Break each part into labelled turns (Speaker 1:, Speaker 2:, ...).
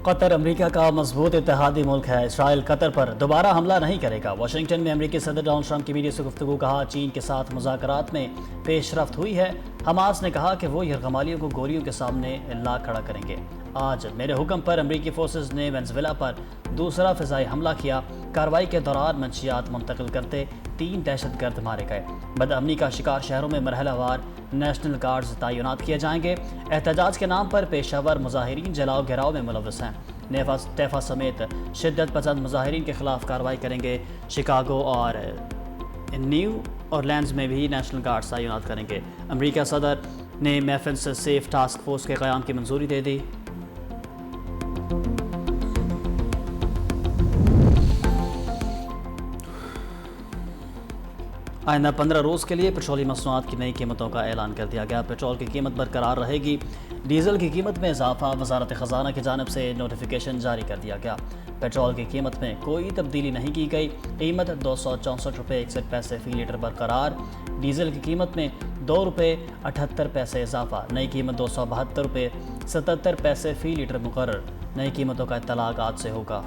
Speaker 1: Qatar America का मजबूत इत्तेहादी मुल्क है। इसराइल कतर पर दोबारा हमला नहीं करेगा। वाशिंगटन में अमेरिकी सदर डोनाल्ड ट्रंप की मीडिया से गुफ्तगू। कहा, चीन के साथ मुज़ाकरात में पेशरफ्त हुई है। हमास ने कहा कि वो यरगमालियों को गोलियों के सामने ला खड़ा करेंगे। आज मेरे हुक्म पर अमेरिकी फोर्सेज ने वेनेजुएला पर दूसरा फ़िज़ाई हमला किया। कार्रवाई के दौरान मंशियात मुंतकिल करते 3 दहशतगर्द मारे गए। बदअमनी का शिकार शहरों में मरहलावार नेशनल गार्ड्स तैनात किए जाएंगे। एहतजाज के नाम पर पेशावर मुजाहिरीन जलाओ गिराव में मुलव्वस हैं। तैफा समेत शिद्दत पसंद मुजाहिरीन के खिलाफ कार्रवाई करेंगे। शिकागो और न्यू ऑरलैंड्स में भी नेशनल गार्ड्स तैनात करेंगे। अमेरिका सदर ने मेफिन से सेफ टास्क फोर्स के क़याम की मंजूरी दे दी। आइंदा 15 रोज़ के लिए पेट्रोलियम मसनूआत की नई कीमतों का ऐलान कर दिया गया। पेट्रोल की कीमत बरकरार रहेगी। डीजल की कीमत में इजाफा वजारत ख़जाना की जानिब से नोटिफिकेशन जारी कर दिया गया। पेट्रोल की कीमत में कोई तब्दीली नहीं की गई। कीमत 264 रुपये 61 पैसे फ़ी लीटर बरकरार। डीजल की कीमत में 2 रुपये 78 पैसे इजाफा। नई कीमत 272 रुपये 77 पैसे फ़ी लीटर मुकर्रर। नई कीमतों का इत्तलाक आज से होगा।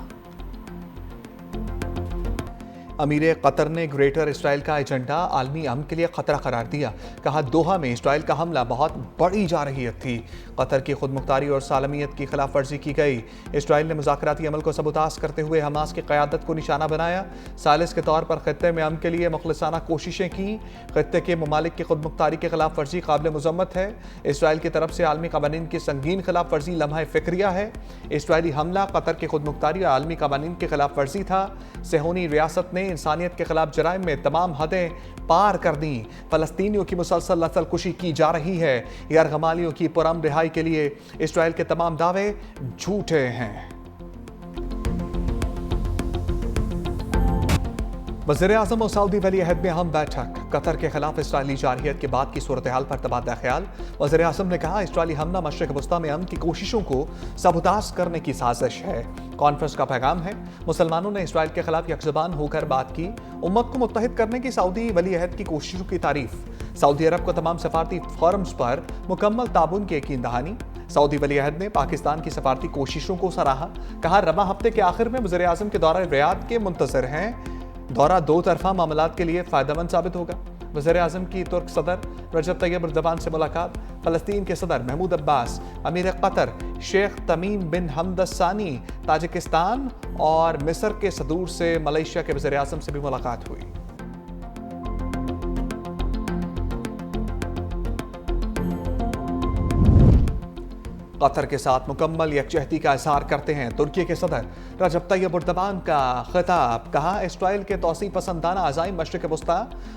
Speaker 2: अमीर कतर ने ग्रेटर इसराइल का एजेंडा आलमी अमन के लिए खतरा करार दिया। कहा, दोहा में इसराइल का हमला बहुत बड़ी जारहीत थी। कतर की खुदमुख्तारी और सालमियत की खिलाफ वर्जी की गई। इसराइल ने मुज़ाकराती अमल को सबूतास करते हुए हमास की क़यादत को निशाना बनाया। सालिस के तौर पर खत्ते में अमन के लिए मुखलिसाना कोशिशें की। खत्ते के ममालिक की खुदमुख्तारी की खिलाफ वर्जी काबिल मुज़म्मत है। इसराइल की तरफ से आलमी कवानीन की संगीन खिलाफ वर्जी लम्हा फ़िक्रिया है। इसराइली हमला कतर की खुदमुख्तारी और आलमी कवानीन की खिलाफ वर्जी था। सेहूनी रियासत ने इंसानियत के खिलाफ जराइम में तमाम हदें पार कर दी। फलस्तीनियों की मुसलसल नस्लकुशी की जा रही है। यरगमालियों की पुरअमन रिहाई के लिए इसराइल के तमाम दावे झूठे हैं। वज़ीर-ए-आज़म और सऊदी वली अहद में अहम बैठक। कतर के खिलाफ इसराइली जारहियत के बाद की सूरत हाल पर तबादला ख्याल। वज़ीर-ए-आज़म ने कहा, इसराइली हमला मशरिक़ वस्ता में अमन की कोशिशों को सबूतास करने की साजिश है। कॉन्फ्रेंस का पैगाम है, मुसलमानों ने इसराइल के खिलाफ यकज़बान होकर बात की। उम्मत को मुत्तहिद करने की सऊदी वली अहद की कोशिशों की तारीफ। सऊदी अरब को तमाम सफारती फोरम्स पर मुकम्मल ताबून की यकीन दहानी। सऊदी वली अहद ने पाकिस्तान की सफारती कोशिशों को सराहा। कहा, रवा हफ्ते के आखिर में वज़ीर-ए-आज़म के दौरा रियाद के मुंतज़िर हैं। दौरा दो तरफा मामलात के लिए फ़ायदेमंद साबित होगा। वज़ीर-ए-आज़म की तुर्क सदर रजब तैयब एर्दोगान से मुलाकात। फ़लस्तीन के सदर महमूद अब्बास, अमीर कतर शेख तमीम बिन हमद सानी, ताजिकिस्तान और मिस्र के सदूर से मलेशिया के वज़ीर-ए-आज़म से भी मुलाकात हुई। कतर के साथ मुकम्मल यकजहती का इज़हार करते हैं तुर्की के सदर रजब तैयब एर्दोगान का खिताब। कहा, इसराइल के तौसी पसंदाना अज़ाइम मशरिक़ वस्ता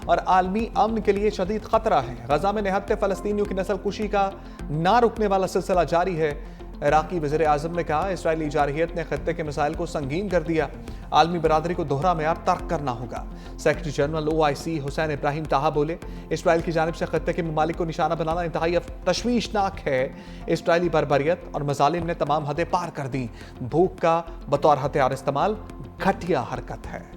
Speaker 2: और आलमी अमन के लिए शदीद खतरा है। गजा में निहत्ते फ़लस्तीनियों की नस्लकुशी का ना रुकने वाला सिलसिला जारी है। इराक़ी वज़ीर-ए-आज़म ने कहा, इसराइली जारहियत ने खत्ते के मिसाइल को संगीन कर दिया। आलमी बरादरी को दोहरा मेयार तर्क करना होगा। Secretary general OIC Hussain Ibrahim ताहा बोले, इसराइल की जानिब से खत्ते के ममालिक को निशाना बनाना इंतहाई तशवीशनाक है। इसराइली बर्बरियत और मजालिम ने तमाम हदें पार कर दी। भूख का बतौर हथियार इस्तेमाल घटिया हरकत है।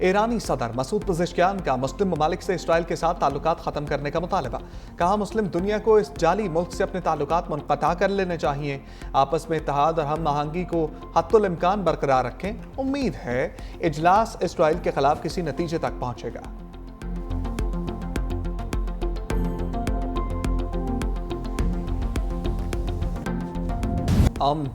Speaker 2: ईरानी सदर मसूद पज़ेश्कियान का मुस्लिम ममालिक से इसराइल के साथ ताल्लुकात ख़त्म करने का मुतालबा। कहा, मुस्लिम दुनिया को इस जाली मुल्क से अपने ताल्लुकात मुनक़ता कर लेने चाहिए। आपस में इत्तेहाद और हम आहंगी को हत्तुल इम्कान बरकरार रखें। उम्मीद है इजलास इसराइल के खिलाफ किसी नतीजे तक पहुंचेगा।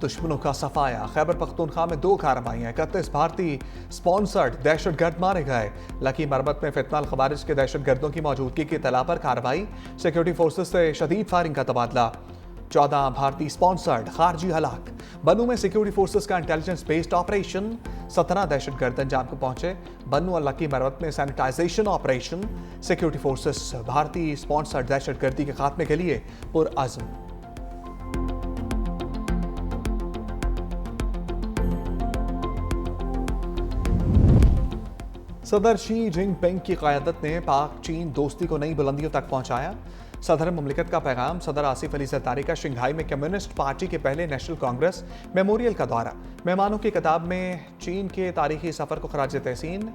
Speaker 2: दुश्मनों का सफाया। खैबर पख्तूनख्वा में 2 कार्रवाइयाँ। 31 भारतीय स्पॉन्सर्ड दहशतगर्द मारे गए। लकी मरबत में फितनाल खवारिज के दहशतगर्दों की मौजूदगी की इत्तला पर कार्रवाई। सिक्योरिटी फोर्सेस से शदीद फायरिंग का तबादला। 14 भारतीय स्पॉन्सर्ड खारजी हलाक। बन्नू में सिक्योरिटी फोर्सेस का इंटेलिजेंस बेस्ड ऑपरेशन। 17 दहशतगर्द अंजाम को पहुंचे। बन्नू और लकी मरबत में सैनिटाइजेशन ऑपरेशन। सिक्योरिटी फोर्सेस भारतीय स्पॉन्सर्ड दहशतगर्दी के खात्मे के लिए पुरअज़्म। सदर शी जिनपिंग की क़यादत ने पाक चीन दोस्ती को नई बुलंदियों तक पहुंचाया। सदर मुमलिकत का पैगाम। सदर आसिफ अली ज़रदारी का शंघाई में कम्युनिस्ट पार्टी के पहले नेशनल कांग्रेस मेमोरियल का दौरा। मेहमानों की किताब में चीन के तारीखी सफ़र को खराज तहसीन।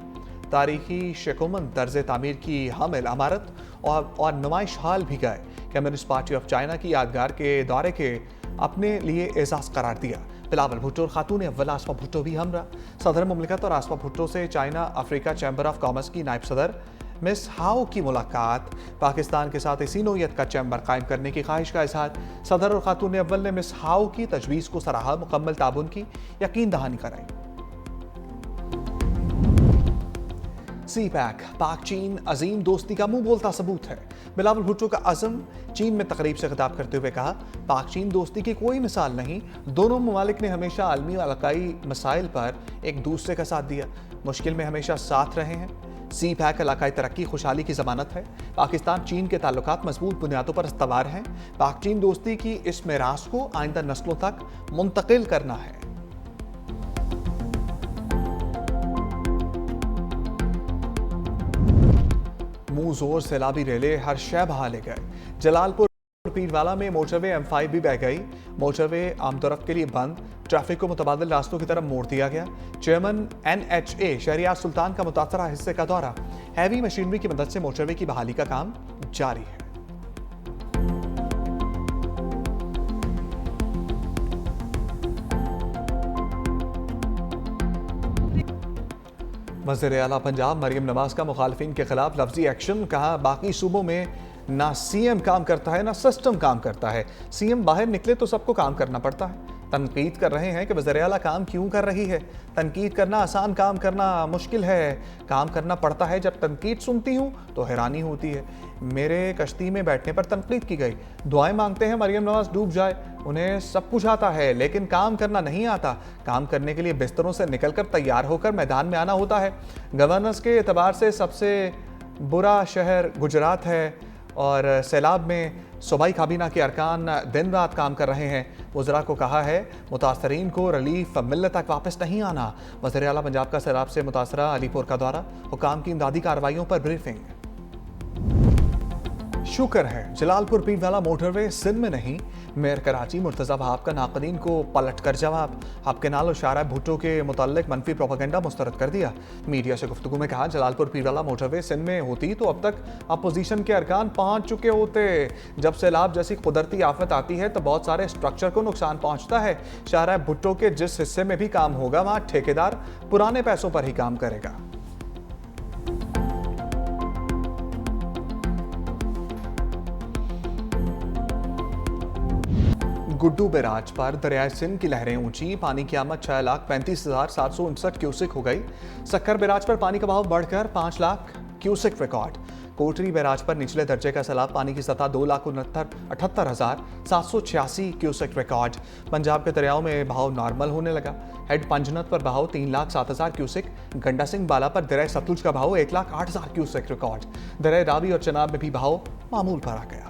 Speaker 2: तारीखी शकुमन तर्ज तामीर की हामिल इमारत और नुमाइश हाल भी गए। कम्युनिस्ट पार्टी ऑफ चाइना की यादगार के दौरे के अपने लिए एजाज करार दिया। बिलावल भुट्टो और खातून अव्वल आसमा भुट्टो भी हमरा। सदर मुमलिकत और आसमा भुट्टो से China Africa chamber of commerce की नायब सदर मिस हाओ की मुलाकात। पाकिस्तान के साथ इसी नौयत का चैम्बर कायम करने की ख्वाहिश का इजहार। सदर और खातून अव्वल ने मिस हाओ की तजवीज़ को सराहा, मुकम्मल ताबुन की यकीन दहानी कराई। सी पैक पाक चीन अजीम दोस्ती का मुंह बोलता सबूत है। बिलावल भुट्टो का अज़म चीन में तकरीब से खिताब करते हुए कहा, पाक चीन दोस्ती की कोई मिसाल नहीं। दोनों ममालिक ने हमेशा आलमी और इलाकाई मसाइल पर एक दूसरे का साथ दिया, मुश्किल में हमेशा साथ रहे हैं। सी पैक इलाकाई तरक्की खुशहाली की जमानत है। पाकिस्तान चीन के ताल्लुकात मजबूत बुनियादों पर इस्तवार हैं। पाक चीन दोस्ती की इस मेरास को आइंदा नस्लों तक मुंतकिल करना है। मुंह जोर सैलाबी रेले हर शय बहा ले गए। जलालपुर पीरवाला में मोटरवे M5 भी बह गई। मोटरवे आमतरफ के लिए बंद, ट्रैफिक को मुतबादिल रास्तों की तरफ मोड़ दिया गया। चेयरमैन NHA शहरियार सुल्तान का मुतासरा हिस्से का दौरा। हैवी मशीनरी की मदद से मोटरवे की बहाली का काम जारी है। वज़ीर आला पंजाब मरियम नवाज का मुखालिफिन के खिलाफ लफ्जी एक्शन। कहा, बाकी सूबों में ना सीएम काम करता है ना सिस्टम काम करता है। सीएम बाहर निकले तो सबको काम करना पड़ता है। तनकीद कर रहे हैं कि वज़ीर आला काम क्यों कर रही है। तनकीद करना आसान, काम करना मुश्किल है। काम करना पड़ता है। जब तनकीद सुनती हूँ तो हैरानी होती है। मेरे कश्ती में बैठने पर तनकीद की गई। दुआएं मांगते हैं मरियम नवाज डूब जाए। उन्हें सब कुछ आता है लेकिन काम करना नहीं आता। काम करने के लिए बिस्तरों से निकलकर तैयार होकर मैदान में आना होता है। गवर्नेंस के एतबार से सबसे बुरा शहर गुजरात है और सैलाब में सूबाई काबीना के अरकान दिन रात काम कर रहे हैं। वज़रा को कहा है, मुतासरीन को रिलीफ मिलने तक वापस नहीं आना। वज़ीर आला पंजाब का सैलाब से मुतासरा अलीपुर का दौरा, हुकाम की इमदादी कार्रवाइयों पर ब्रीफिंग। शुक्र है जलालपुर पीरवाला मोटरवे सिंध में नहीं। मेयर कराची मुर्तज़ा वहाब का नाक़दीन को पलट कर जवाब। आपके नाल और शारा भुट्टो के मुताल्लिक मनफी प्रोपेगेंडा मुस्तरद कर दिया। मीडिया से गुफ्तगू में कहा, जलालपुर पीरवाला मोटरवे सिंध में होती तो अब तक अपोजिशन के अरकान पहुंच चुके होते। जब सैलाब जैसी कुदरती आफत आती है तो बहुत सारे स्ट्रक्चर को नुकसान पहुंचता है। शारा भुट्टो के जिस हिस्से में भी काम होगा वहां ठेकेदार पुराने पैसों पर ही काम करेगा। गुड्डू बैराज पर दरियाए सिंध की लहरें ऊंची। पानी की आमद 6,35,759 क्यूसेक हो गई। सक्कर बैराज पर पानी का बहाव बढ़कर 5 लाख क्यूसेक रिकॉर्ड। कोटरी बैराज पर निचले दर्जे का सैलाब पानी की सतह 2,68,786 क्यूसेक रिकॉर्ड। पंजाब के दरियाओं में बहाव नॉर्मल होने लगा। हेड पंजनत पर बहाव 3,07,000 क्यूसेक। गंडा सिंह बाला पर दरिया सतलुज का बहाव 1,08,000 क्यूसेक रिकॉर्ड। दरिया रावी और चनाब में भी बहाव मामूल पर आ गया।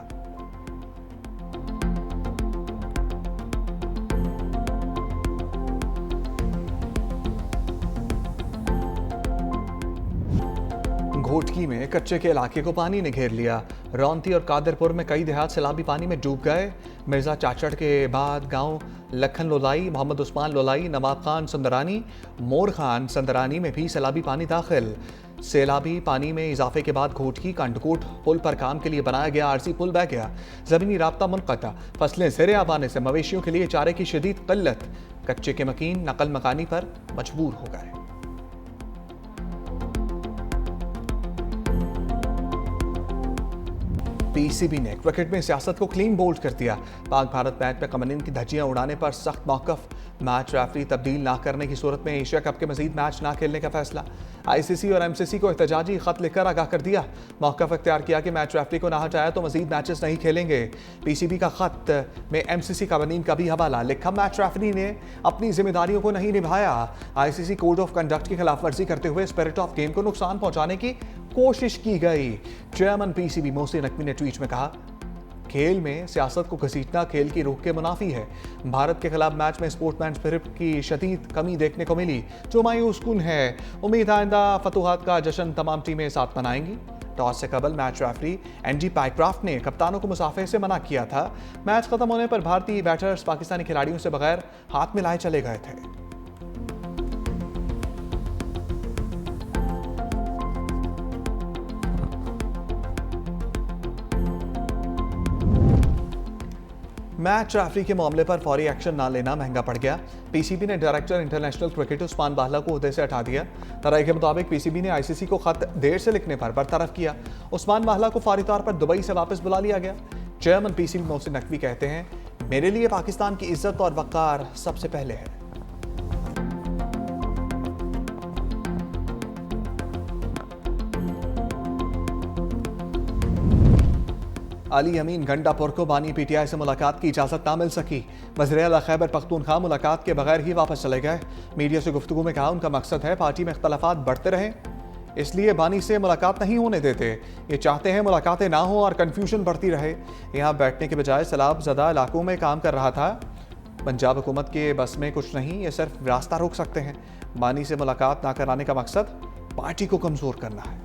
Speaker 2: घोटकी में कच्चे के इलाके को पानी ने घेर लिया। रौनती और कादरपुर में कई देहात सैलाबी पानी में डूब गए। मिर्जा चाचड़ के बाद गांव लखन लोलाई, मोहम्मद उस्मान लोलाई, नवाब खान संदरानी, मोर खान संदरानी में भी सैलाबी पानी दाखिल। सैलाबी पानी में इजाफे के बाद घोटकी कांडकोट पुल पर काम के लिए बनाया गया आरजी पुल बह गया। जमीनी राब्ता मुनक़ता। फसलें ज़ेरे आब आने से मवेशियों के लिए चारे की शदीद किल्लत। कच्चे के मकीन नकल मकानी पर मजबूर हो गए। पीसीबी ने क्रिकेट में सियासत को क्लीन बोल्ड कर दिया। पाक भारत मैच में कमरिन की धज्जियां उड़ाने पर सख्त मौक़िफ़। मैच रेफरी तब्दील ना करने की सूरत में एशिया कप के मजीद मैच ना खेलने का फैसला। ICC और MCC को एहतजाजी खत लिखकर आगाह कर दिया। मौक़िफ़ इख्तियार किया कि मैच रेफरी को ना हटाया तो मजीद मैचेस नहीं खेलेंगे। PCB का खत में MCC कानून का भी हवाला लिखा, मैच रेफरी ने अपनी जिम्मेदारियों को नहीं निभाया। ICC कोड ऑफ कंडक्ट की खिलाफ वर्जी करते हुए स्पिरिट ऑफ गेम को नुकसान पहुंचाने की कोशिश की गई। चेयरमैन PCB मोहसिन नकवी ने ट्वीट में कहा, खेल में सियासत को घसीटना खेल की रूह के मुनाफी है। भारत के खिलाफ मैच में स्पोर्ट्समैन स्पिरिट की शदीद कमी देखने को मिली, जो मायूस कुन है। उम्मीद आइंदा फतूहात का जश्न तमाम टीमें साथ मनाएंगी। टॉस से कबल मैच रेफरी NG पाइक्राफ्ट ने कप्तानों को मुसाफे से मना किया था। मैच खत्म होने पर भारतीय बैटर्स पाकिस्तानी खिलाड़ियों से बगैर हाथ मिलाए चले गए थे। मैच रेफरी के मामले पर फौरी एक्शन ना लेना महंगा पड़ गया। पीसीबी ने डायरेक्टर इंटरनेशनल क्रिकेट उस्मान बाहला को ओहदे से हटा दिया। राय के मुताबिक पीसीबी ने आईसीसी को खत देर से लिखने पर बरतरफ किया। उस्मान बाहला को फौरी तौर पर दुबई से वापस बुला लिया गया। चेयरमैन पीसीबी मोहसिन नकवी कहते हैं, मेरे लिए पाकिस्तान की इज्जत और वक़ार सबसे पहले है। अली अमीन गंडापुर को बानी पीटीआई से मुलाकात की इजाज़त ना मिल सकी। वज़ीर-ए-आला खैबर पख्तूनख्वा मुलाकात के बगैर ही वापस चले गए। मीडिया से गुफ्तगू में कहा उनका मकसद है पार्टी में इख्तलाफात बढ़ते रहें, इसलिए बानी से मुलाकात नहीं होने देते। ये चाहते हैं मुलाकातें ना हो और कन्फ्यूजन बढ़ती रहे। यहाँ बैठने के बजाय सैलाब ज़दा इलाकों में काम कर रहा था। पंजाब हुकूमत के बस में कुछ नहीं, ये सिर्फ रास्ता रोक सकते हैं। बानी से मुलाकात ना कराने का मकसद पार्टी को कमज़ोर करना है।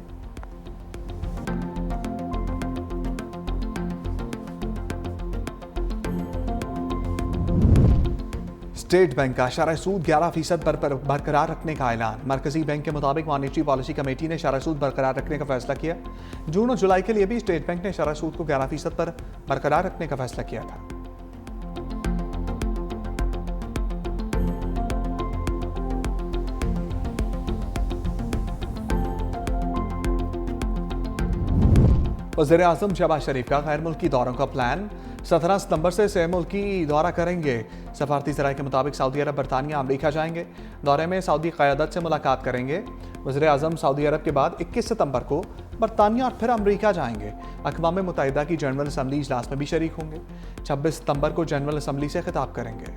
Speaker 2: स्टेट बैंक का शरह सूद 11% पर बरकरार रखने का ऐलान। मरकजी बैंक के मुताबिक मॉनेटरी पॉलिसी कमेटी ने शरह सूद बरकरार रखने का फैसला किया। जून और जुलाई के लिए भी स्टेट बैंक ने शरह सूद को 11% पर बरकरार रखने का फैसला किया था। वज़ीर-ए-आज़म शहबाज शरीफ का गैर मुल्की दौरों का प्लान। 17 सितंबर से मुल्की दौरा करेंगे। सफारती ज़राए के मुताबिक सऊदी अरब, बरतानिया, अमरीका जाएंगे। दौरे में सऊदी क़यादत से मुलाकात करेंगे। वज़ीर-ए-आज़म सऊदी अरब के बाद 21 सितंबर को बरतानिया और फिर अमरीका जाएंगे। अक़वाम मुत्तहिदा की जनरल असम्बली इजलास में भी शरीक होंगे। 26 सितंबर को जनरल असम्बली से खिताब करेंगे।